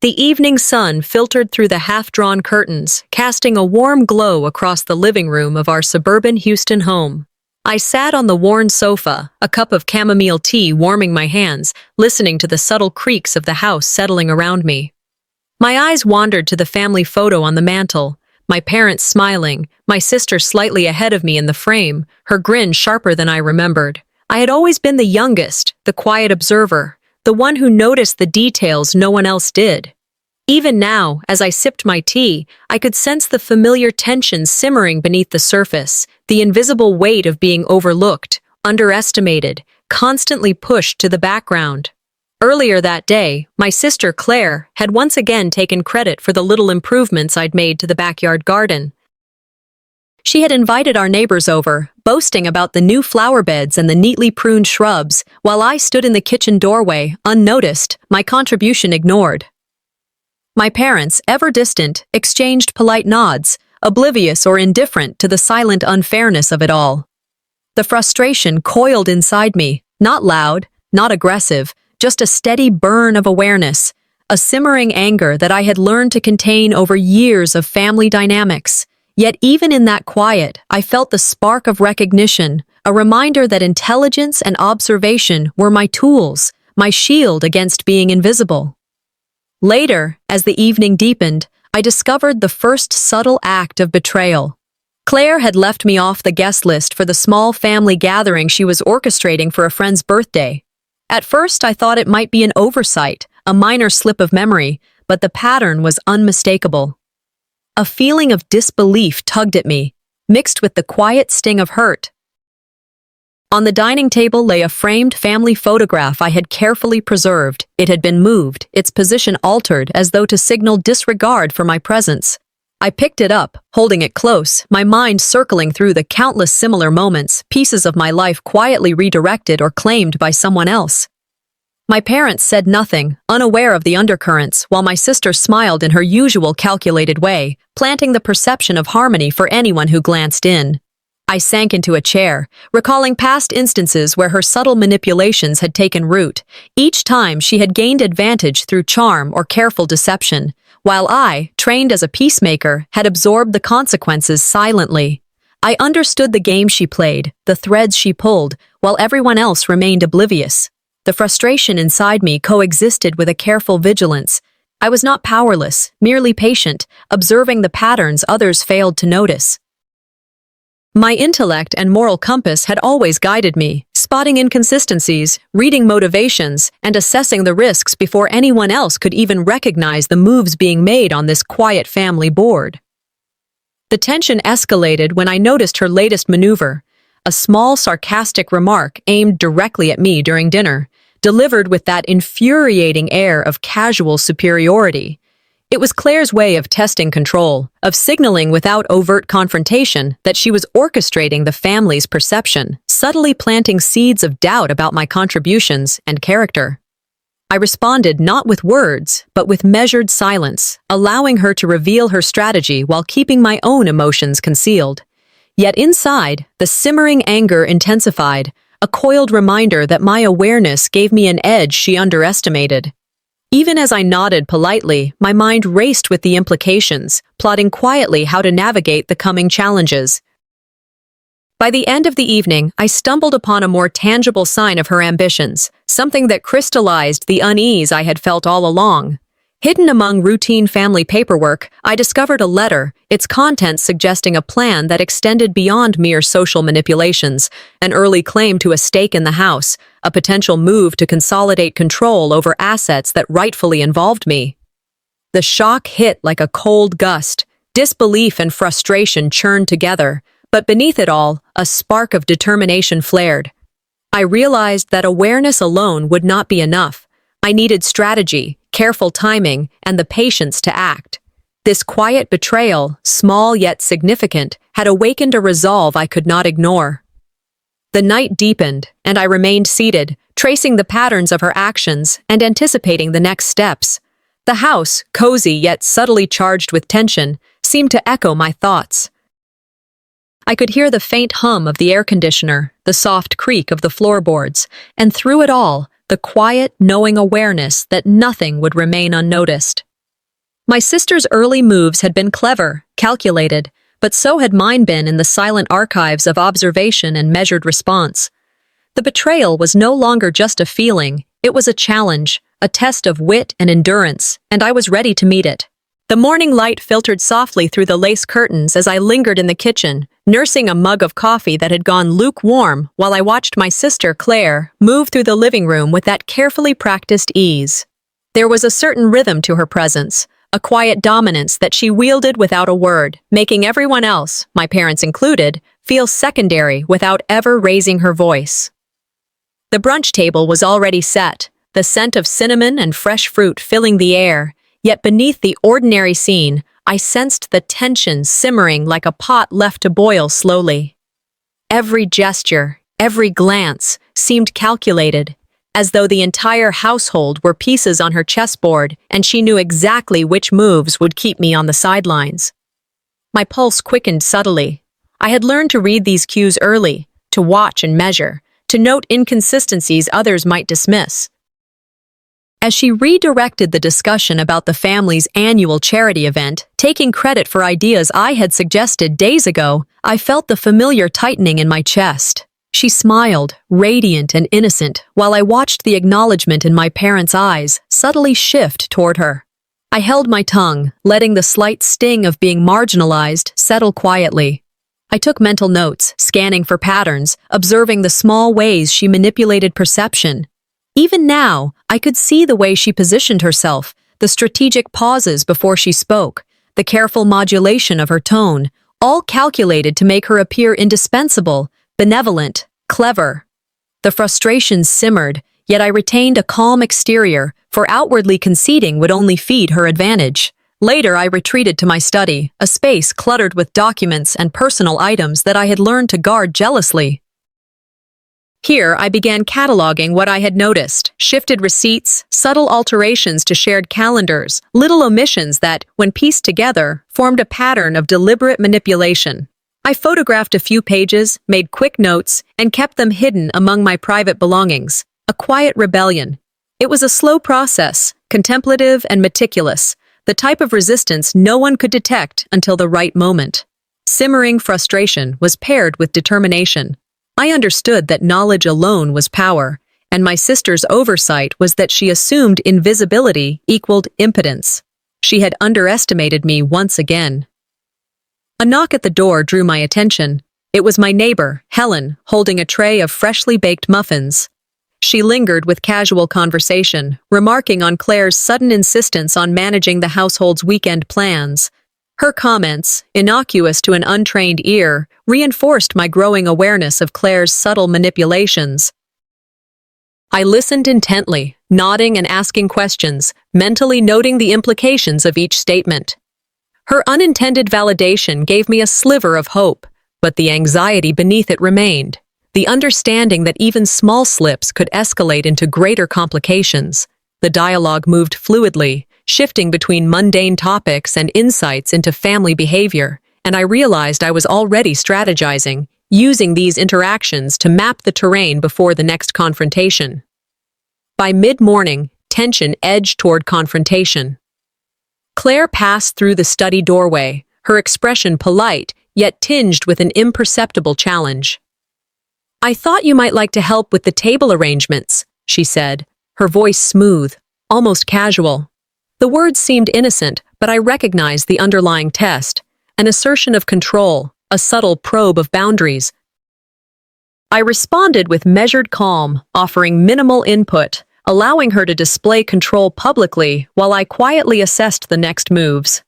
The evening sun filtered through the half-drawn curtains, casting a warm glow across the living room of our suburban Houston home. I sat on the worn sofa, a cup of chamomile tea warming my hands, listening to the subtle creaks of the house settling around me. My eyes wandered to the family photo on the mantel, my parents smiling, my sister slightly ahead of me in the frame, her grin sharper than I remembered. I had always been the youngest, the quiet observer, the one who noticed the details no one else did. Even now, as I sipped my tea, I could sense the familiar tension simmering beneath the surface, the invisible weight of being overlooked, underestimated, constantly pushed to the background. Earlier that day, my sister Claire had once again taken credit for the little improvements I'd made to the backyard garden. She had invited our neighbors over, boasting about the new flower beds and the neatly pruned shrubs, while I stood in the kitchen doorway, unnoticed, my contribution ignored. My parents, ever distant, exchanged polite nods, oblivious or indifferent to the silent unfairness of it all. The frustration coiled inside me, not loud, not aggressive, just a steady burn of awareness, a simmering anger that I had learned to contain over years of family dynamics. Yet even in that quiet, I felt the spark of recognition, a reminder that intelligence and observation were my tools, my shield against being invisible. Later, as the evening deepened, I discovered the first subtle act of betrayal. Claire had left me off the guest list for the small family gathering she was orchestrating for a friend's birthday. At first, I thought it might be an oversight, a minor slip of memory, but the pattern was unmistakable. A feeling of disbelief tugged at me, mixed with the quiet sting of hurt. On the dining table lay a framed family photograph I had carefully preserved. It had been moved, its position altered as though to signal disregard for my presence. I picked it up, holding it close, my mind circling through the countless similar moments, pieces of my life quietly redirected or claimed by someone else. My parents said nothing, unaware of the undercurrents, while my sister smiled in her usual calculated way, planting the perception of harmony for anyone who glanced in. I sank into a chair, recalling past instances where her subtle manipulations had taken root. Each time she had gained advantage through charm or careful deception, while I, trained as a peacemaker, had absorbed the consequences silently. I understood the game she played, the threads she pulled, while everyone else remained oblivious. The frustration inside me coexisted with a careful vigilance. I was not powerless, merely patient, observing the patterns others failed to notice. My intellect and moral compass had always guided me, spotting inconsistencies, reading motivations, and assessing the risks before anyone else could even recognize the moves being made on this quiet family board. The tension escalated when I noticed her latest maneuver, a small sarcastic remark aimed directly at me during dinner, delivered with that infuriating air of casual superiority. It was Claire's way of testing control, of signaling without overt confrontation that she was orchestrating the family's perception, subtly planting seeds of doubt about my contributions and character. I responded not with words, but with measured silence, allowing her to reveal her strategy while keeping my own emotions concealed. Yet inside, the simmering anger intensified, a coiled reminder that my awareness gave me an edge she underestimated. Even as I nodded politely, my mind raced with the implications, plotting quietly how to navigate the coming challenges. By the end of the evening, I stumbled upon a more tangible sign of her ambitions, something that crystallized the unease I had felt all along. Hidden among routine family paperwork, I discovered a letter, its contents suggesting a plan that extended beyond mere social manipulations, an early claim to a stake in the house, a potential move to consolidate control over assets that rightfully involved me. The shock hit like a cold gust. Disbelief and frustration churned together, but beneath it all, a spark of determination flared. I realized that awareness alone would not be enough. I needed strategy, careful timing, and the patience to act. This quiet betrayal, small yet significant, had awakened a resolve I could not ignore. The night deepened, and I remained seated, tracing the patterns of her actions and anticipating the next steps. The house, cozy yet subtly charged with tension, seemed to echo my thoughts. I could hear the faint hum of the air conditioner, the soft creak of the floorboards, and through it all, the quiet, knowing awareness that nothing would remain unnoticed. My sister's early moves had been clever, calculated, but so had mine been in the silent archives of observation and measured response. The betrayal was no longer just a feeling, it was a challenge, a test of wit and endurance, and I was ready to meet it. The morning light filtered softly through the lace curtains as I lingered in the kitchen, nursing a mug of coffee that had gone lukewarm while I watched my sister, Claire, move through the living room with that carefully practiced ease. There was a certain rhythm to her presence, a quiet dominance that she wielded without a word, making everyone else, my parents included, feel secondary without ever raising her voice. The brunch table was already set, the scent of cinnamon and fresh fruit filling the air, yet beneath the ordinary scene, I sensed the tension simmering like a pot left to boil slowly. Every gesture, every glance, seemed calculated, as though the entire household were pieces on her chessboard and she knew exactly which moves would keep me on the sidelines. My pulse quickened subtly. I had learned to read these cues early, to watch and measure, to note inconsistencies others might dismiss. As she redirected the discussion about the family's annual charity event, taking credit for ideas I had suggested days ago, I felt the familiar tightening in my chest. She smiled, radiant and innocent, while I watched the acknowledgement in my parents' eyes subtly shift toward her. I held my tongue, letting the slight sting of being marginalized settle quietly. I took mental notes, scanning for patterns, observing the small ways she manipulated perception. Even now, I could see the way she positioned herself, the strategic pauses before she spoke, the careful modulation of her tone, all calculated to make her appear indispensable, benevolent, clever. The frustration simmered, yet I retained a calm exterior, for outwardly conceding would only feed her advantage. Later, I retreated to my study, a space cluttered with documents and personal items that I had learned to guard jealously. Here, I began cataloging what I had noticed, shifted receipts, subtle alterations to shared calendars, little omissions that, when pieced together, formed a pattern of deliberate manipulation. I photographed a few pages, made quick notes, and kept them hidden among my private belongings. A quiet rebellion. It was a slow process, contemplative and meticulous, the type of resistance no one could detect until the right moment. Simmering frustration was paired with determination. I understood that knowledge alone was power, and my sister's oversight was that she assumed invisibility equaled impotence. She had underestimated me once again. A knock at the door drew my attention. It was my neighbor, Helen, holding a tray of freshly baked muffins. She lingered with casual conversation, remarking on Claire's sudden insistence on managing the household's weekend plans. Her comments, innocuous to an untrained ear, reinforced my growing awareness of Claire's subtle manipulations. I listened intently, nodding and asking questions, mentally noting the implications of each statement. Her unintended validation gave me a sliver of hope, but the anxiety beneath it remained, the understanding that even small slips could escalate into greater complications. The dialogue moved fluidly, shifting between mundane topics and insights into family behavior, and I realized I was already strategizing, using these interactions to map the terrain before the next confrontation. By mid-morning, tension edged toward confrontation. Claire passed through the study doorway, her expression polite, yet tinged with an imperceptible challenge. "I thought you might like to help with the table arrangements," she said, her voice smooth, almost casual. The words seemed innocent, but I recognized the underlying test, an assertion of control, a subtle probe of boundaries. I responded with measured calm, offering minimal input, allowing her to display control publicly while I quietly assessed the next moves.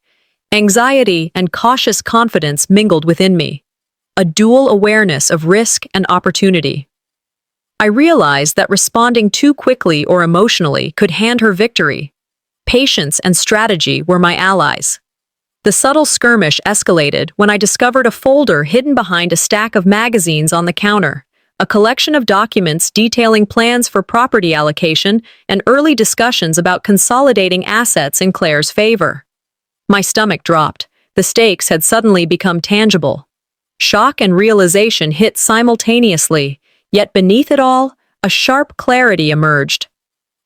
Anxiety and cautious confidence mingled within me, a dual awareness of risk and opportunity. I realized that responding too quickly or emotionally could hand her victory. Patience and strategy were my allies. The subtle skirmish escalated when I discovered a folder hidden behind a stack of magazines on the counter, a collection of documents detailing plans for property allocation and early discussions about consolidating assets in Claire's favor. My stomach dropped. The stakes had suddenly become tangible. Shock and realization hit simultaneously, yet beneath it all, a sharp clarity emerged.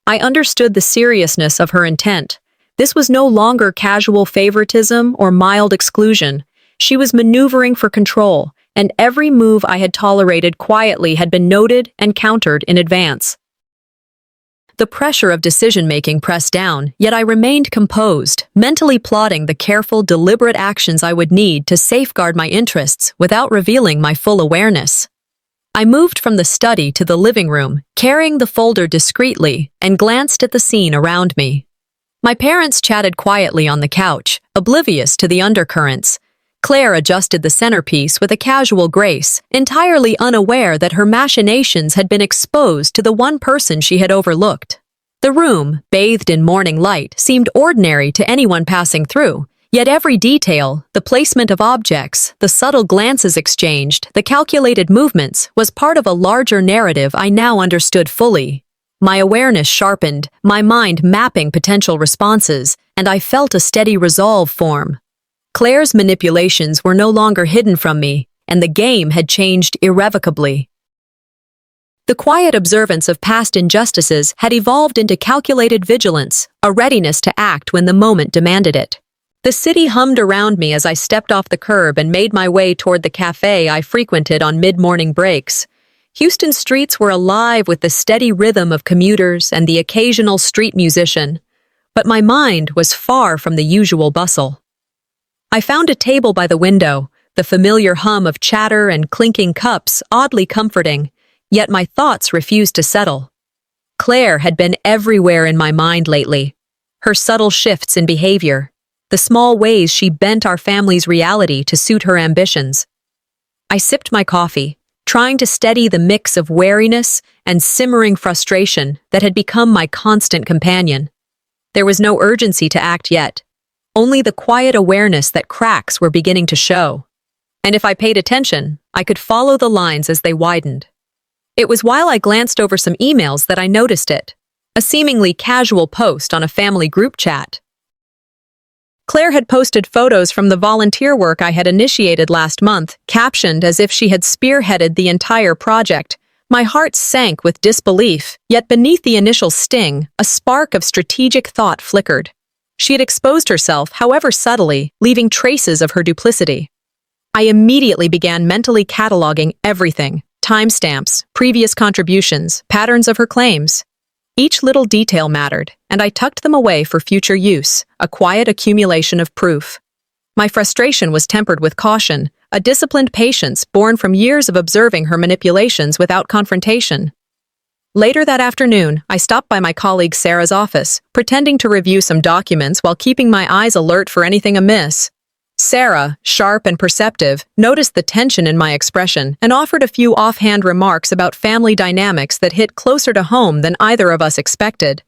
I understood the seriousness of her intent. This was no longer casual favoritism or mild exclusion. She was maneuvering for control, and every move I had tolerated quietly had been noted and countered in advance. The pressure of decision-making pressed down, yet I remained composed, mentally plotting the careful, deliberate actions I would need to safeguard my interests without revealing my full awareness. I moved from the study to the living room, carrying the folder discreetly, and glanced at the scene around me. My parents chatted quietly on the couch, oblivious to the undercurrents. Claire adjusted the centerpiece with a casual grace, entirely unaware that her machinations had been exposed to the one person she had overlooked. The room, bathed in morning light, seemed ordinary to anyone passing through, yet every detail, the placement of objects, the subtle glances exchanged, the calculated movements, was part of a larger narrative I now understood fully. My awareness sharpened, my mind mapping potential responses, and I felt a steady resolve form. Claire's manipulations were no longer hidden from me, and the game had changed irrevocably. The quiet observance of past injustices had evolved into calculated vigilance, a readiness to act when the moment demanded it. The city hummed around me as I stepped off the curb and made my way toward the cafe I frequented on mid-morning breaks. Houston's streets were alive with the steady rhythm of commuters and the occasional street musician, but my mind was far from the usual bustle. I found a table by the window, the familiar hum of chatter and clinking cups oddly comforting, yet my thoughts refused to settle. Claire had been everywhere in my mind lately. Her subtle shifts in behavior, the small ways she bent our family's reality to suit her ambitions. I sipped my coffee, trying to steady the mix of wariness and simmering frustration that had become my constant companion. There was no urgency to act yet, only the quiet awareness that cracks were beginning to show. And if I paid attention, I could follow the lines as they widened. It was while I glanced over some emails that I noticed it, a seemingly casual post on a family group chat. Claire had posted photos from the volunteer work I had initiated last month, captioned as if she had spearheaded the entire project. My heart sank with disbelief, yet beneath the initial sting, a spark of strategic thought flickered. She had exposed herself, however subtly, leaving traces of her duplicity. I immediately began mentally cataloging everything: timestamps, previous contributions, patterns of her claims. Each little detail mattered, and I tucked them away for future use, a quiet accumulation of proof. My frustration was tempered with caution, a disciplined patience born from years of observing her manipulations without confrontation. Later that afternoon, I stopped by my colleague Sarah's office, pretending to review some documents while keeping my eyes alert for anything amiss. Sarah, sharp and perceptive, noticed the tension in my expression and offered a few offhand remarks about family dynamics that hit closer to home than either of us expected.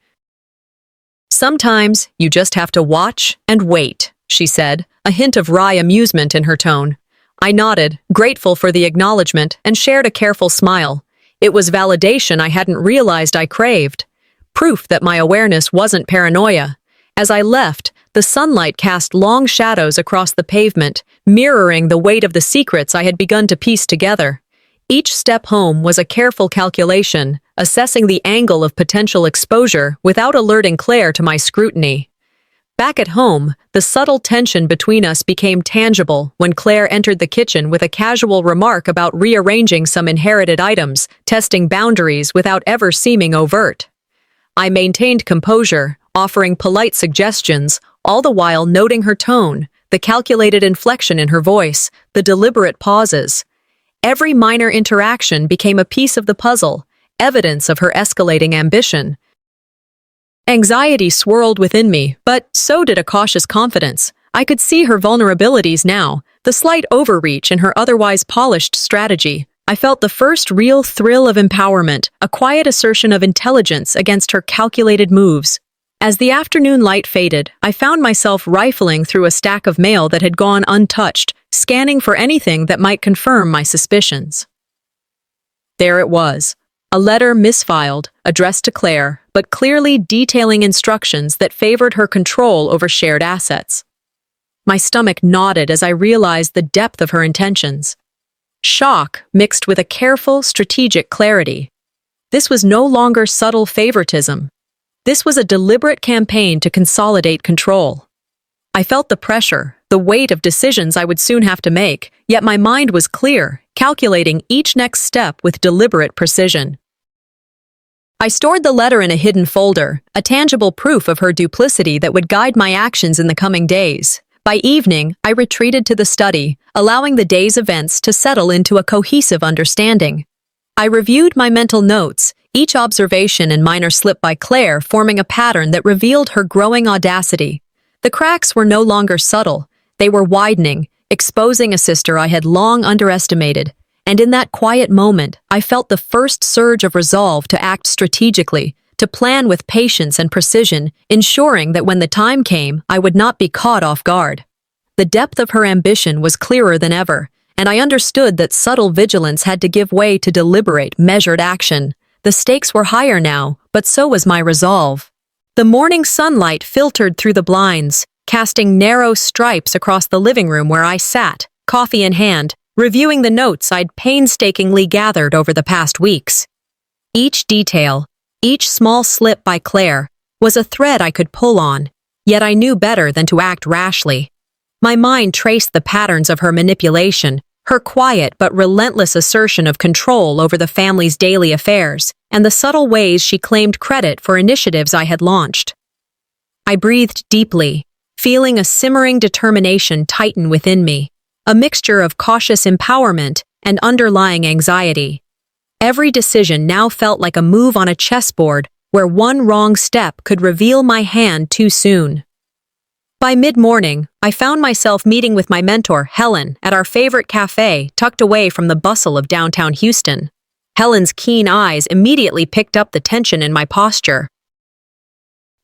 "Sometimes you just have to watch and wait," she said, a hint of wry amusement in her tone. I nodded, grateful for the acknowledgement, and shared a careful smile. It was validation I hadn't realized I craved. Proof that my awareness wasn't paranoia. As I left, the sunlight cast long shadows across the pavement, mirroring the weight of the secrets I had begun to piece together. Each step home was a careful calculation, assessing the angle of potential exposure without alerting Claire to my scrutiny. Back at home, the subtle tension between us became tangible when Claire entered the kitchen with a casual remark about rearranging some inherited items, testing boundaries without ever seeming overt. I maintained composure, offering polite suggestions, all the while noting her tone, the calculated inflection in her voice, the deliberate pauses. Every minor interaction became a piece of the puzzle, evidence of her escalating ambition. Anxiety swirled within me, but so did a cautious confidence. I could see her vulnerabilities now, the slight overreach in her otherwise polished strategy. I felt the first real thrill of empowerment, a quiet assertion of intelligence against her calculated moves. As the afternoon light faded, I found myself rifling through a stack of mail that had gone untouched, scanning for anything that might confirm my suspicions. There it was. A letter misfiled, addressed to Claire, but clearly detailing instructions that favored her control over shared assets. My stomach knotted as I realized the depth of her intentions. Shock mixed with a careful, strategic clarity. This was no longer subtle favoritism. This was a deliberate campaign to consolidate control. I felt the pressure, the weight of decisions I would soon have to make, yet my mind was clear, calculating each next step with deliberate precision. I stored the letter in a hidden folder, a tangible proof of her duplicity that would guide my actions in the coming days. By evening, I retreated to the study, allowing the day's events to settle into a cohesive understanding. I reviewed my mental notes, each observation and minor slip by Claire forming a pattern that revealed her growing audacity. The cracks were no longer subtle, they were widening, exposing a sister I had long underestimated, and in that quiet moment, I felt the first surge of resolve to act strategically, to plan with patience and precision, ensuring that when the time came, I would not be caught off guard. The depth of her ambition was clearer than ever, and I understood that subtle vigilance had to give way to deliberate, measured action. The stakes were higher now, but so was my resolve. The morning sunlight filtered through the blinds, casting narrow stripes across the living room where I sat, coffee in hand, reviewing the notes I'd painstakingly gathered over the past weeks. Each detail, each small slip by Claire, was a thread I could pull on, yet I knew better than to act rashly. My mind traced the patterns of her manipulation, her quiet but relentless assertion of control over the family's daily affairs, and the subtle ways she claimed credit for initiatives I had launched. I breathed deeply, feeling a simmering determination tighten within me, a mixture of cautious empowerment and underlying anxiety. Every decision now felt like a move on a chessboard where one wrong step could reveal my hand too soon. By mid-morning, I found myself meeting with my mentor, Helen, at our favorite cafe tucked away from the bustle of downtown Houston. Helen's keen eyes immediately picked up the tension in my posture.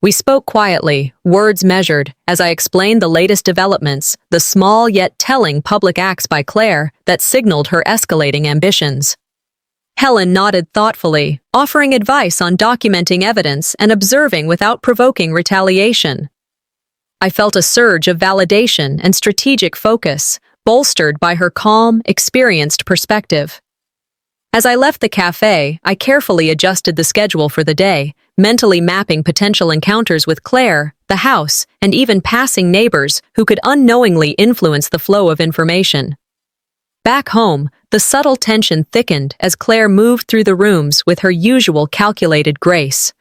We spoke quietly, words measured, as I explained the latest developments, the small yet telling public acts by Claire that signaled her escalating ambitions. Helen nodded thoughtfully, offering advice on documenting evidence and observing without provoking retaliation. I felt a surge of validation and strategic focus, bolstered by her calm, experienced perspective. As I left the cafe, I carefully adjusted the schedule for the day, mentally mapping potential encounters with Claire, the house, and even passing neighbors who could unknowingly influence the flow of information. Back home, the subtle tension thickened as Claire moved through the rooms with her usual calculated grace.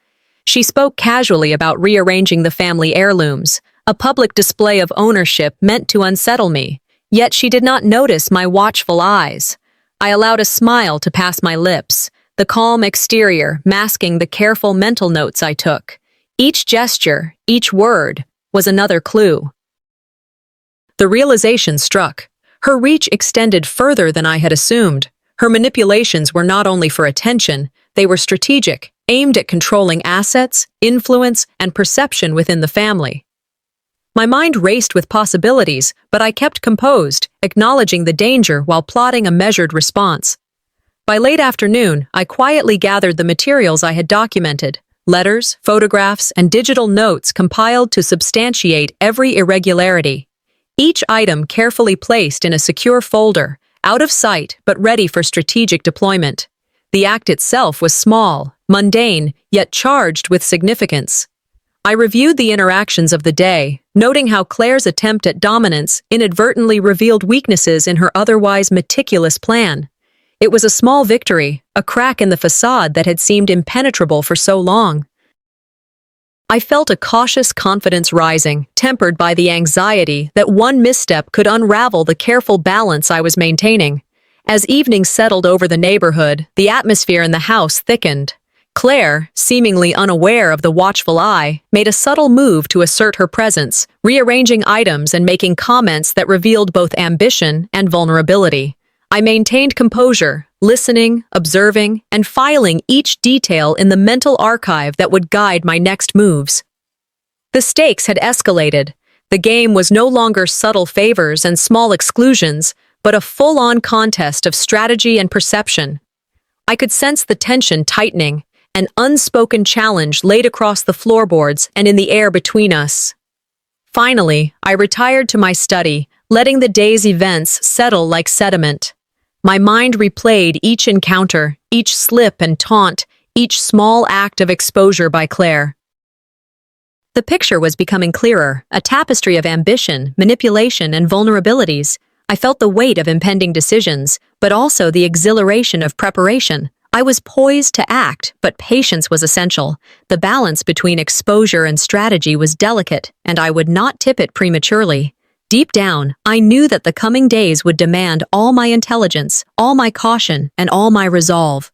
She spoke casually about rearranging the family heirlooms, a public display of ownership meant to unsettle me, yet she did not notice my watchful eyes. I allowed a smile to pass my lips, the calm exterior masking the careful mental notes I took. Each gesture, each word, was another clue. The realization struck. Her reach extended further than I had assumed. Her manipulations were not only for attention, they were strategic, aimed at controlling assets, influence, and perception within the family. My mind raced with possibilities, but I kept composed, acknowledging the danger while plotting a measured response. By late afternoon, I quietly gathered the materials I had documented, letters, photographs, and digital notes compiled to substantiate every irregularity. Each item carefully placed in a secure folder, out of sight but ready for strategic deployment. The act itself was small, mundane, yet charged with significance. I reviewed the interactions of the day, noting how Claire's attempt at dominance inadvertently revealed weaknesses in her otherwise meticulous plan. It was a small victory, a crack in the facade that had seemed impenetrable for so long. I felt a cautious confidence rising, tempered by the anxiety that one misstep could unravel the careful balance I was maintaining. As evening settled over the neighborhood, the atmosphere in the house thickened. Claire, seemingly unaware of the watchful eye, made a subtle move to assert her presence, rearranging items and making comments that revealed both ambition and vulnerability. I maintained composure, listening, observing, and filing each detail in the mental archive that would guide my next moves. The stakes had escalated. The game was no longer subtle favors and small exclusions, but a full-on contest of strategy and perception. I could sense the tension tightening, an unspoken challenge laid across the floorboards and in the air between us. Finally, I retired to my study, letting the day's events settle like sediment. My mind replayed each encounter, each slip and taunt, each small act of exposure by Claire. The picture was becoming clearer, a tapestry of ambition, manipulation, and vulnerabilities. I felt the weight of impending decisions, but also the exhilaration of preparation. I was poised to act, but patience was essential. The balance between exposure and strategy was delicate, and I would not tip it prematurely. Deep down, I knew that the coming days would demand all my intelligence, all my caution, and all my resolve.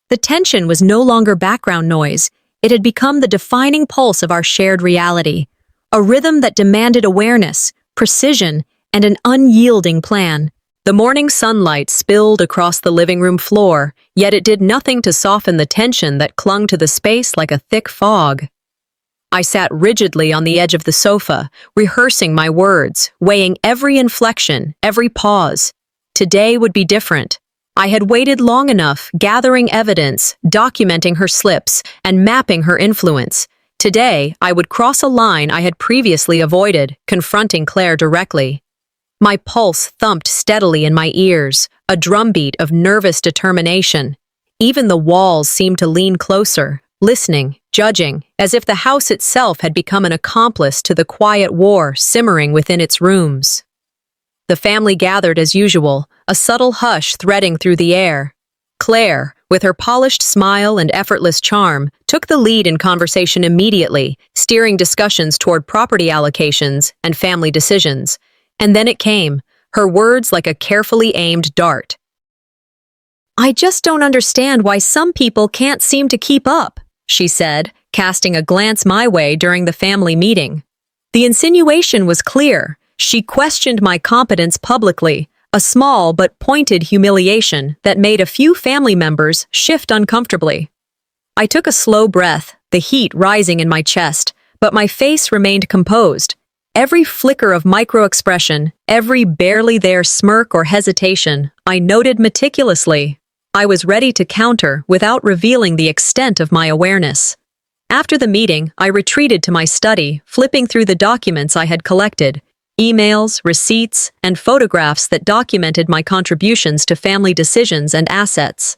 The tension was no longer background noise. It had become the defining pulse of our shared reality, a rhythm that demanded awareness, precision, and an unyielding plan. The morning sunlight spilled across the living room floor, yet it did nothing to soften the tension that clung to the space like a thick fog. I sat rigidly on the edge of the sofa, rehearsing my words, weighing every inflection, every pause. Today would be different. I had waited long enough, gathering evidence, documenting her slips, and mapping her influence. Today, I would cross a line I had previously avoided, confronting Claire directly. My pulse thumped steadily in my ears, a drumbeat of nervous determination. Even the walls seemed to lean closer, listening, judging, as if the house itself had become an accomplice to the quiet war simmering within its rooms. The family gathered as usual, a subtle hush threading through the air. Claire, with her polished smile and effortless charm, took the lead in conversation immediately, steering discussions toward property allocations and family decisions. And then it came, her words like a carefully aimed dart. "I just don't understand why some people can't seem to keep up," she said, casting a glance my way during the family meeting. The insinuation was clear. She questioned my competence publicly, a small but pointed humiliation that made a few family members shift uncomfortably. I took a slow breath, the heat rising in my chest, but my face remained composed. Every flicker of micro-expression, every barely there smirk or hesitation, I noted meticulously. I was ready to counter without revealing the extent of my awareness. After the meeting, I retreated to my study, flipping through the documents I had collected, emails, receipts, and photographs that documented my contributions to family decisions and assets.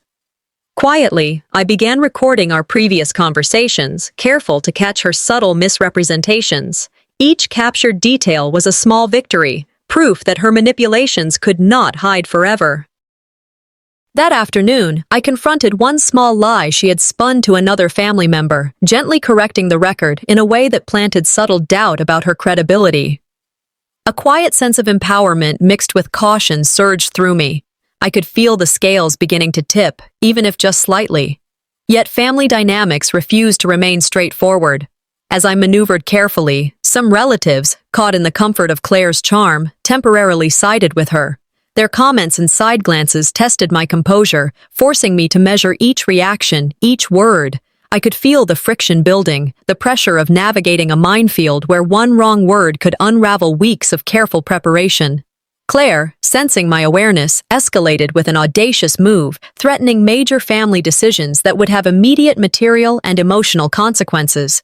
Quietly, I began recording our previous conversations, careful to catch her subtle misrepresentations. Each captured detail was a small victory, proof that her manipulations could not hide forever. That afternoon, I confronted one small lie she had spun to another family member, gently correcting the record in a way that planted subtle doubt about her credibility. A quiet sense of empowerment mixed with caution surged through me. I could feel the scales beginning to tip, even if just slightly. Yet family dynamics refused to remain straightforward. As I maneuvered carefully, some relatives, caught in the comfort of Claire's charm, temporarily sided with her. Their comments and side glances tested my composure, forcing me to measure each reaction, each word. I could feel the friction building, the pressure of navigating a minefield where one wrong word could unravel weeks of careful preparation. Claire, sensing my awareness, escalated with an audacious move, threatening major family decisions that would have immediate material and emotional consequences.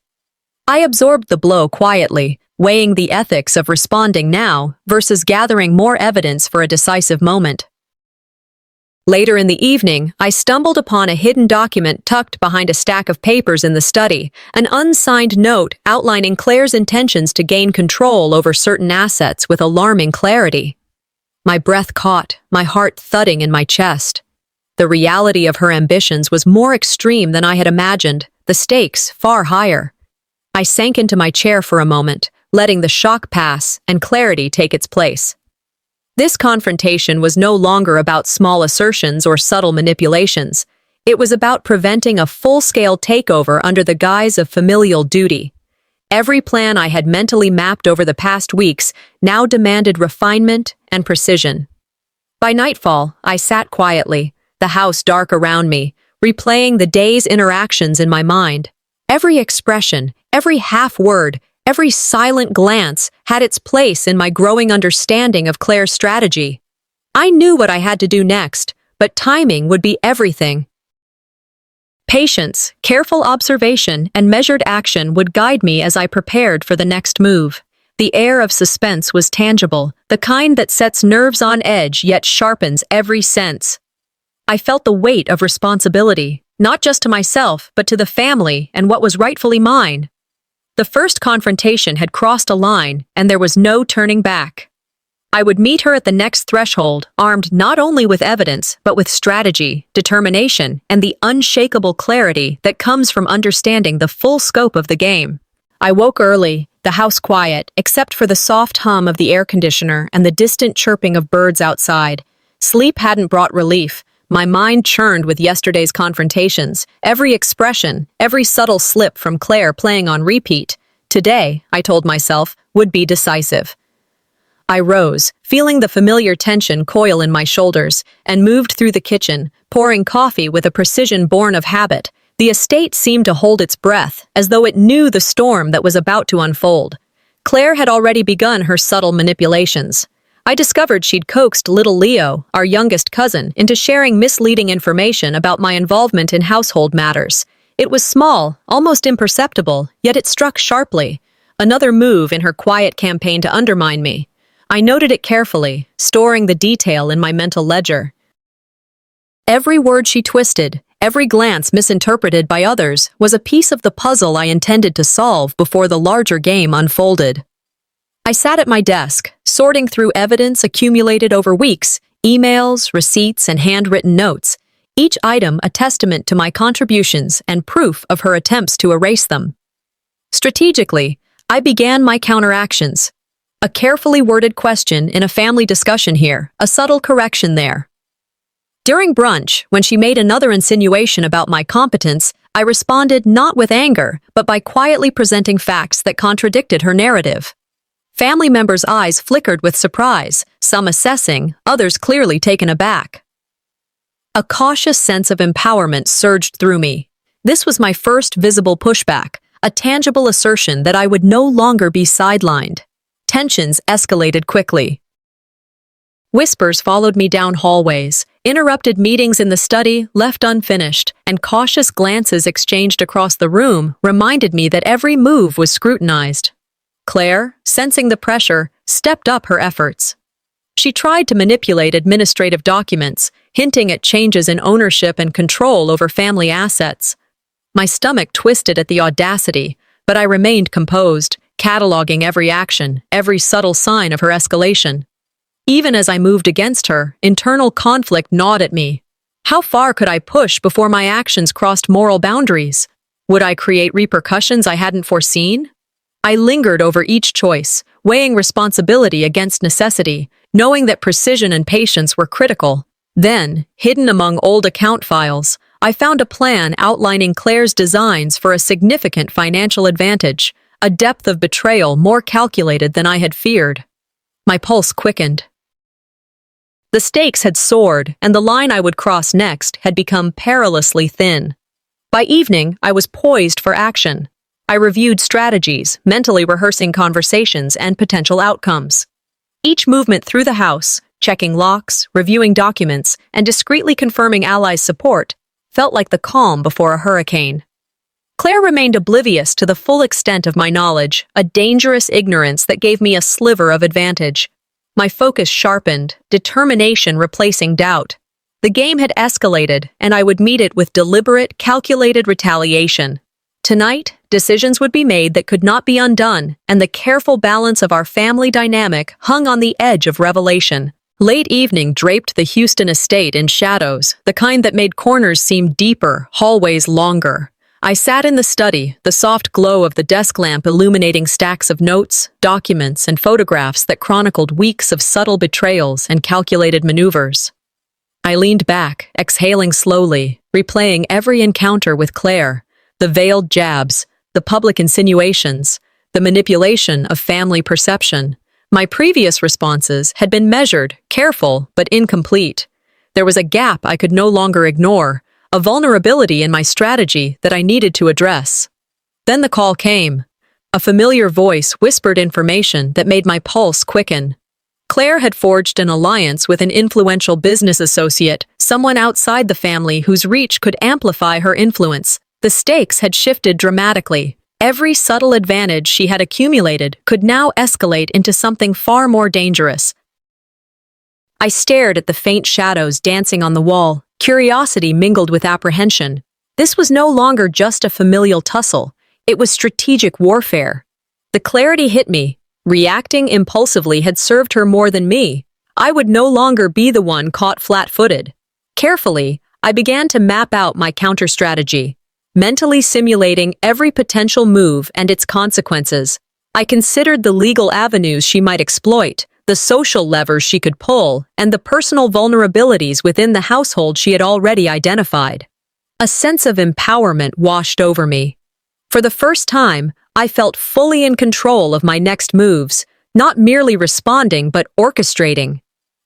I absorbed the blow quietly, weighing the ethics of responding now versus gathering more evidence for a decisive moment. Later in the evening, I stumbled upon a hidden document tucked behind a stack of papers in the study, an unsigned note outlining Claire's intentions to gain control over certain assets with alarming clarity. My breath caught, my heart thudding in my chest. The reality of her ambitions was more extreme than I had imagined, the stakes far higher. I sank into my chair for a moment, letting the shock pass and clarity take its place. This confrontation was no longer about small assertions or subtle manipulations. It was about preventing a full-scale takeover under the guise of familial duty. Every plan I had mentally mapped over the past weeks now demanded refinement and precision. By nightfall, I sat quietly, the house dark around me, replaying the day's interactions in my mind. Every expression, every half-word, every silent glance had its place in my growing understanding of Claire's strategy. I knew what I had to do next, but timing would be everything. Patience, careful observation, and measured action would guide me as I prepared for the next move. The air of suspense was tangible, the kind that sets nerves on edge yet sharpens every sense. I felt the weight of responsibility, not just to myself, but to the family and what was rightfully mine. The first confrontation had crossed a line, and there was no turning back. I would meet her at the next threshold, armed not only with evidence, but with strategy, determination, and the unshakable clarity that comes from understanding the full scope of the game. I woke early, the house quiet, except for the soft hum of the air conditioner and the distant chirping of birds outside. Sleep hadn't brought relief. My mind churned with yesterday's confrontations, every expression, every subtle slip from Claire playing on repeat. Today, I told myself, would be decisive. I rose, feeling the familiar tension coil in my shoulders, and moved through the kitchen, pouring coffee with a precision born of habit. The estate seemed to hold its breath, as though it knew the storm that was about to unfold. Claire had already begun her subtle manipulations. I discovered she'd coaxed little Leo, our youngest cousin, into sharing misleading information about my involvement in household matters. It was small, almost imperceptible, yet it struck sharply. Another move in her quiet campaign to undermine me. I noted it carefully, storing the detail in my mental ledger. Every word she twisted, every glance misinterpreted by others, was a piece of the puzzle I intended to solve before the larger game unfolded. I sat at my desk, sorting through evidence accumulated over weeks, emails, receipts, and handwritten notes, each item a testament to my contributions and proof of her attempts to erase them. Strategically, I began my counteractions. A carefully worded question in a family discussion here, a subtle correction there. During brunch, when she made another insinuation about my competence, I responded not with anger, but by quietly presenting facts that contradicted her narrative. Family members' eyes flickered with surprise, some assessing, others clearly taken aback. A cautious sense of empowerment surged through me. This was my first visible pushback, a tangible assertion that I would no longer be sidelined. Tensions escalated quickly. Whispers followed me down hallways, interrupted meetings in the study left unfinished, and cautious glances exchanged across the room reminded me that every move was scrutinized. Claire, sensing the pressure, stepped up her efforts. She tried to manipulate administrative documents, hinting at changes in ownership and control over family assets. My stomach twisted at the audacity, but I remained composed, cataloging every action, every subtle sign of her escalation. Even as I moved against her, internal conflict gnawed at me. How far could I push before my actions crossed moral boundaries? Would I create repercussions I hadn't foreseen? I lingered over each choice, weighing responsibility against necessity, knowing that precision and patience were critical. Then, hidden among old account files, I found a plan outlining Claire's designs for a significant financial advantage, a depth of betrayal more calculated than I had feared. My pulse quickened. The stakes had soared, and the line I would cross next had become perilously thin. By evening, I was poised for action. I reviewed strategies, mentally rehearsing conversations and potential outcomes. Each movement through the house, checking locks, reviewing documents, and discreetly confirming allies' support, felt like the calm before a hurricane. Claire remained oblivious to the full extent of my knowledge, a dangerous ignorance that gave me a sliver of advantage. My focus sharpened, determination replacing doubt. The game had escalated, and I would meet it with deliberate, calculated retaliation. Tonight, decisions would be made that could not be undone, and the careful balance of our family dynamic hung on the edge of revelation. Late evening draped the Houston estate in shadows, the kind that made corners seem deeper, hallways longer. I sat in the study, the soft glow of the desk lamp illuminating stacks of notes, documents, and photographs that chronicled weeks of subtle betrayals and calculated maneuvers. I leaned back, exhaling slowly, replaying every encounter with Claire, the veiled jabs, the public insinuations, the manipulation of family perception. My previous responses had been measured, careful, but incomplete. There was a gap I could no longer ignore, a vulnerability in my strategy that I needed to address. Then the call came. A familiar voice whispered information that made my pulse quicken. Claire had forged an alliance with an influential business associate, someone outside the family whose reach could amplify her influence. The stakes had shifted dramatically. Every subtle advantage she had accumulated could now escalate into something far more dangerous. I stared at the faint shadows dancing on the wall, curiosity mingled with apprehension. This was no longer just a familial tussle. It was strategic warfare. The clarity hit me. Reacting impulsively had served her more than me. I would no longer be the one caught flat-footed. Carefully, I began to map out my counter-strategy, mentally simulating every potential move and its consequences. I considered the legal avenues she might exploit, the social levers she could pull, and the personal vulnerabilities within the household she had already identified. A sense of empowerment washed over me. For the first time, I felt fully in control of my next moves, not merely responding but orchestrating.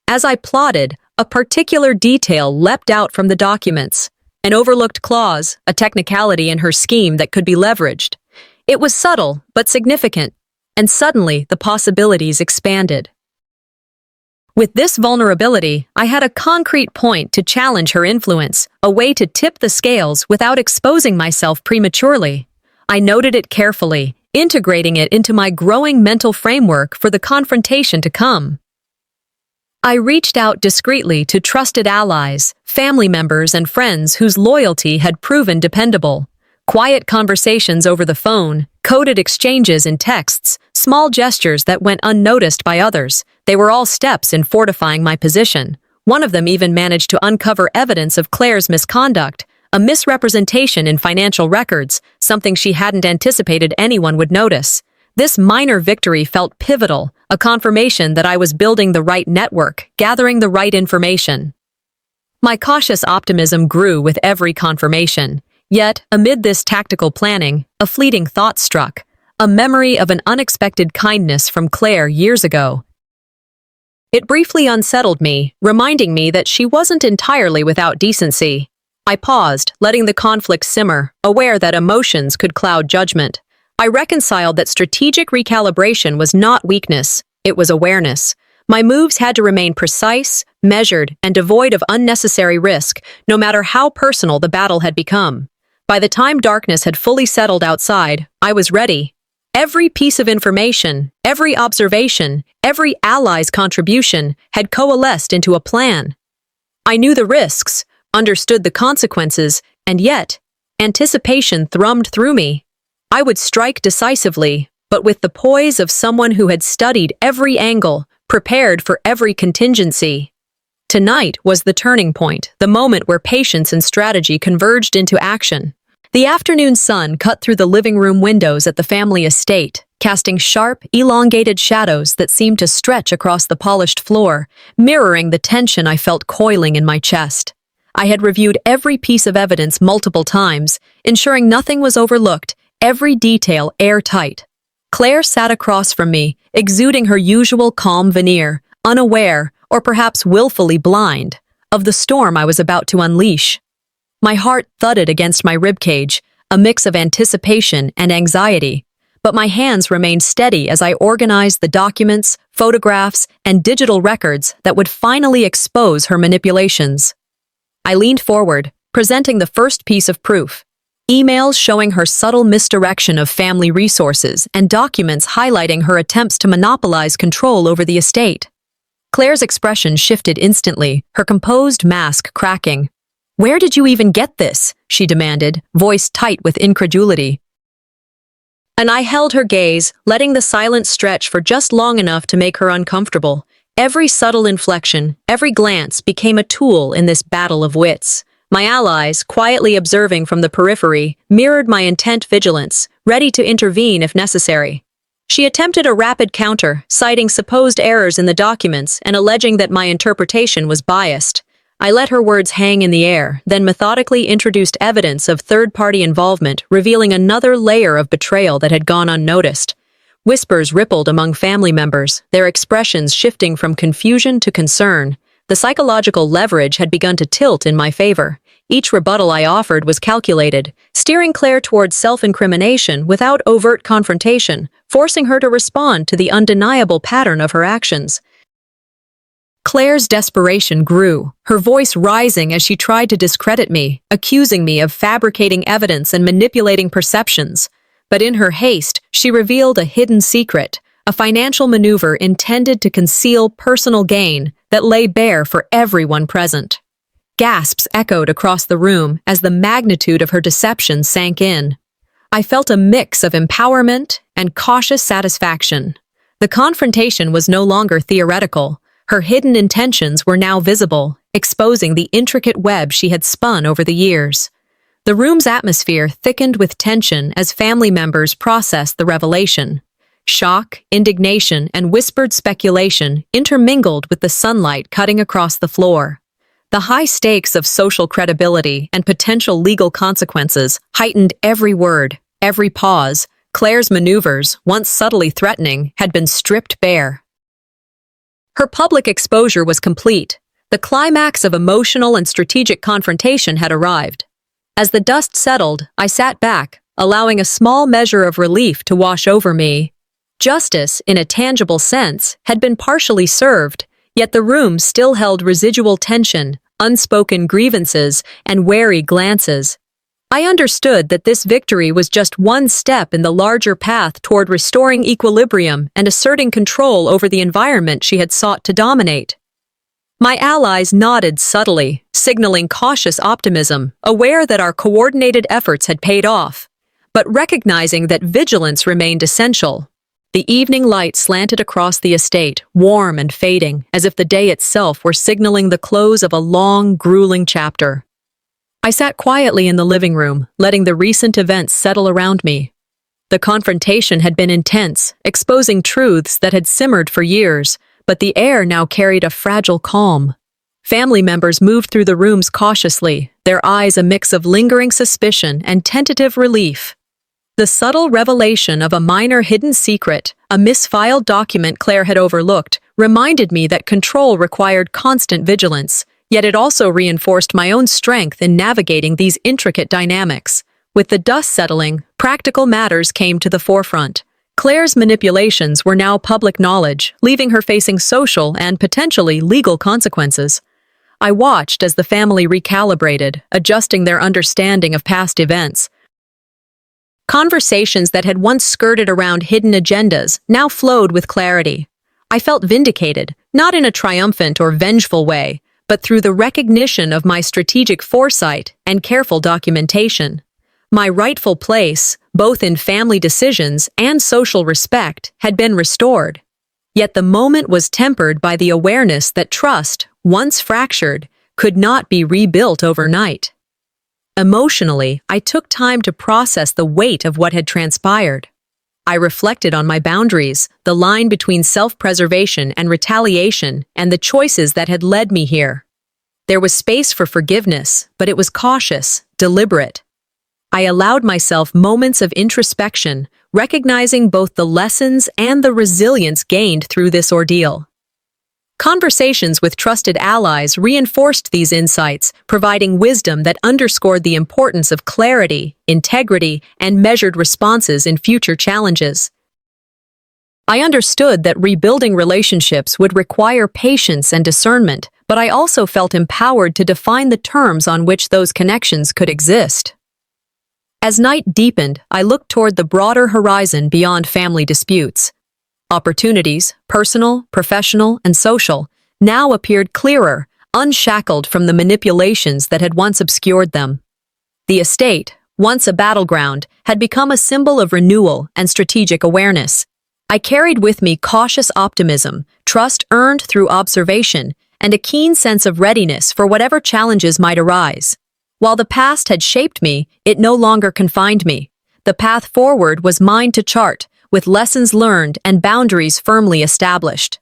As I plotted, a particular detail leapt out from the documents. An overlooked clause, a technicality in her scheme that could be leveraged. It was subtle, but significant, and suddenly the possibilities expanded. With this vulnerability, I had a concrete point to challenge her influence, a way to tip the scales without exposing myself prematurely. I noted it carefully, integrating it into my growing mental framework for the confrontation to come. I reached out discreetly to trusted allies, family members, and friends whose loyalty had proven dependable. Quiet conversations over the phone, coded exchanges in texts, small gestures that went unnoticed by others. They were all steps in fortifying my position. One of them even managed to uncover evidence of Claire's misconduct, a misrepresentation in financial records, something she hadn't anticipated anyone would notice. This minor victory felt pivotal, a confirmation that I was building the right network, gathering the right information. My cautious optimism grew with every confirmation. Yet, amid this tactical planning, a fleeting thought struck, a memory of an unexpected kindness from Claire years ago. It briefly unsettled me, reminding me that she wasn't entirely without decency. I paused, letting the conflict simmer, aware that emotions could cloud judgment. I reconciled that strategic recalibration was not weakness, it was awareness. My moves had to remain precise, measured, and devoid of unnecessary risk, no matter how personal the battle had become. By the time darkness had fully settled outside, I was ready. Every piece of information, every observation, every ally's contribution had coalesced into a plan. I knew the risks, understood the consequences, and yet, anticipation thrummed through me. I would strike decisively, but with the poise of someone who had studied every angle, prepared for every contingency. Tonight was the turning point, the moment where patience and strategy converged into action. The afternoon sun cut through the living room windows at the family estate, casting sharp, elongated shadows that seemed to stretch across the polished floor, mirroring the tension I felt coiling in my chest. I had reviewed every piece of evidence multiple times, ensuring nothing was overlooked, every detail airtight. Claire sat across from me, exuding her usual calm veneer, unaware, or perhaps willfully blind, of the storm I was about to unleash. My heart thudded against my ribcage, a mix of anticipation and anxiety, but my hands remained steady as I organized the documents, photographs, and digital records that would finally expose her manipulations. I leaned forward, presenting the first piece of proof. Emails showing her subtle misdirection of family resources and documents highlighting her attempts to monopolize control over the estate. Claire's expression shifted instantly, her composed mask cracking. "Where did you even get this?" she demanded, voice tight with incredulity. And I held her gaze, letting the silence stretch for just long enough to make her uncomfortable. Every subtle inflection, every glance became a tool in this battle of wits. My allies, quietly observing from the periphery, mirrored my intent vigilance, ready to intervene if necessary. She attempted a rapid counter, citing supposed errors in the documents and alleging that my interpretation was biased. I let her words hang in the air, then methodically introduced evidence of third-party involvement, revealing another layer of betrayal that had gone unnoticed. Whispers rippled among family members, their expressions shifting from confusion to concern. The psychological leverage had begun to tilt in my favor. Each rebuttal I offered was calculated, steering Claire towards self-incrimination without overt confrontation, forcing her to respond to the undeniable pattern of her actions. Claire's desperation grew, her voice rising as she tried to discredit me, accusing me of fabricating evidence and manipulating perceptions. But in her haste, she revealed a hidden secret, a financial maneuver intended to conceal personal gain that lay bare for everyone present. Gasps echoed across the room as the magnitude of her deception sank in. I felt a mix of empowerment and cautious satisfaction. The confrontation was no longer theoretical. Her hidden intentions were now visible, exposing the intricate web she had spun over the years. The room's atmosphere thickened with tension as family members processed the revelation. Shock, indignation, and whispered speculation intermingled with the sunlight cutting across the floor. The high stakes of social credibility and potential legal consequences heightened every word, every pause. Claire's maneuvers, once subtly threatening, had been stripped bare. Her public exposure was complete. The climax of emotional and strategic confrontation had arrived. As the dust settled, I sat back, allowing a small measure of relief to wash over me. Justice, in a tangible sense, had been partially served, yet the room still held residual tension, unspoken grievances, and wary glances. I understood that this victory was just one step in the larger path toward restoring equilibrium and asserting control over the environment she had sought to dominate. My allies nodded subtly, signaling cautious optimism, aware that our coordinated efforts had paid off, but recognizing that vigilance remained essential. The evening light slanted across the estate, warm and fading, as if the day itself were signaling the close of a long, grueling chapter. I sat quietly in the living room, letting the recent events settle around me. The confrontation had been intense, exposing truths that had simmered for years, but the air now carried a fragile calm. Family members moved through the rooms cautiously, their eyes a mix of lingering suspicion and tentative relief. The subtle revelation of a minor hidden secret, a misfiled document Claire had overlooked, reminded me that control required constant vigilance. Yet it also reinforced my own strength in navigating these intricate dynamics. With the dust settling, practical matters came to the forefront. Claire's manipulations were now public knowledge, leaving her facing social and potentially legal consequences. I watched as the family recalibrated, adjusting their understanding of past events. Conversations that had once skirted around hidden agendas now flowed with clarity. I felt vindicated, not in a triumphant or vengeful way, but through the recognition of my strategic foresight and careful documentation. My rightful place, both in family decisions and social respect, had been restored. Yet the moment was tempered by the awareness that trust, once fractured, could not be rebuilt overnight. Emotionally, I took time to process the weight of what had transpired. I reflected on my boundaries, the line between self-preservation and retaliation, and the choices that had led me here. There was space for forgiveness, but it was cautious, deliberate. I allowed myself moments of introspection, recognizing both the lessons and the resilience gained through this ordeal. Conversations with trusted allies reinforced these insights, providing wisdom that underscored the importance of clarity, integrity, and measured responses in future challenges. I understood that rebuilding relationships would require patience and discernment, but I also felt empowered to define the terms on which those connections could exist. As night deepened, I looked toward the broader horizon beyond family disputes. Opportunities, personal, professional, and social, now appeared clearer, unshackled from the manipulations that had once obscured them. The estate, once a battleground, had become a symbol of renewal and strategic awareness. I carried with me cautious optimism, trust earned through observation, and a keen sense of readiness for whatever challenges might arise. While the past had shaped me, it no longer confined me. The path forward was mine to chart, with lessons learned and boundaries firmly established.